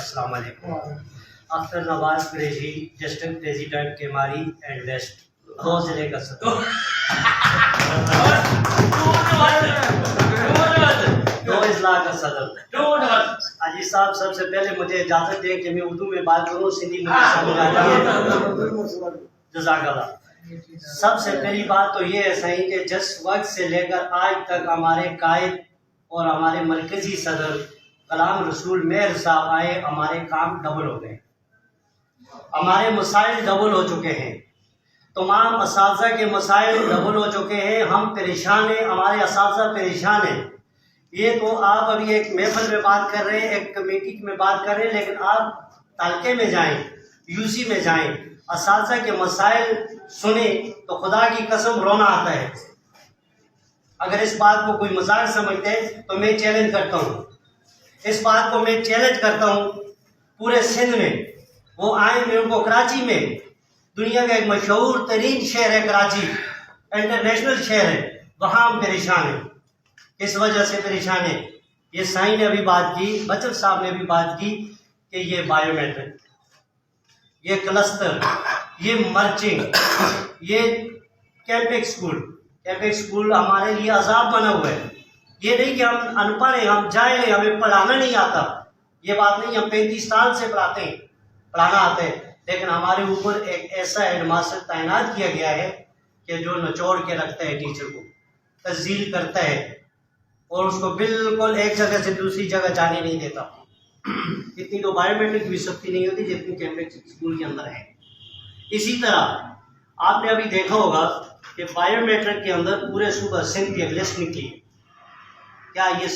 السلام علیکم. Akhtar Nawaz Qureshi district president Keamari and west 2 ضلع کا صدر. 2 اضلاع کا صدر. عزیز صاحب سب سے پہلے مجھے اجازت دیں کہ میں اردو میں بات کروں, سندھی میں سمجھ آ جائے. جزاک اللہ. سب سے پہلی بات تو یہ ہے صحیح کہ جس وقت سے لے کر آج تک ہمارے قائد اور ہمارے مرکزی صدر غلام رسول مہر صاحب آئے, ہمارے کام ڈبل ہو گئے, ہمارے مسائل ڈبل ہو چکے ہیں, تمام اساتذہ کے مسائل ڈبل ہو چکے ہیں. ہم پریشان ہیں, ہمارے اساتذہ پریشان ہیں. یہ تو آپ ابھی ایک محفل میں بات کر رہے ہیں, ایک کمیٹی میں بات کر رہے ہیں, لیکن آپ تالکے میں جائیں, یو سی میں جائیں, اساتذہ کے مسائل سنیں تو خدا کی قسم رونا آتا ہے. اگر اس بات کو کوئی مذاق سمجھتے تو میں چیلنج کرتا ہوں, اس بات کو میں چیلنج کرتا ہوں پورے سندھ میں وہ آئیں, میں ان کو کراچی میں, دنیا کا ایک مشہور ترین شہر ہے کراچی, انٹرنیشنل شہر ہے, وہاں ہم پریشان ہیں. اس وجہ سے پریشان ہیں. یہ سائیں نے ابھی بات کی, بچن صاحب نے بھی بات کی کہ یہ بائیو میٹرک, یہ کلسٹر, یہ مرچنگ, یہ کیمپک اسکول ہمارے لیے عذاب بنا ہوا ہے. یہ نہیں کہ ہم ان پڑھ ہیں, ہم جاہل ہیں, ہمیں پڑھانا نہیں آتا, یہ بات نہیں. ہم 35 سال سے پڑھاتے ہیں, پڑھانا آتا ہے, لیکن ہمارے اوپر ایک ایسا ہیڈ ماسٹر تعینات کیا گیا ہے کہ جو نچوڑ کے رکھتا ہے ٹیچر کو, تذلیل کرتا ہے اور اس کو بالکل ایک جگہ سے دوسری جگہ جانے نہیں دیتا. اتنی تو بایو میٹرک بھی سختی نہیں ہوتی جتنی کیمپک اسکول کے اندر ہے. اسی طرح آپ نے ابھی دیکھا ہوگا کہ بایو میٹرک کے اندر پورے صوبہ سندھ کی ایک لسٹ نکلی ہے. کیا یہ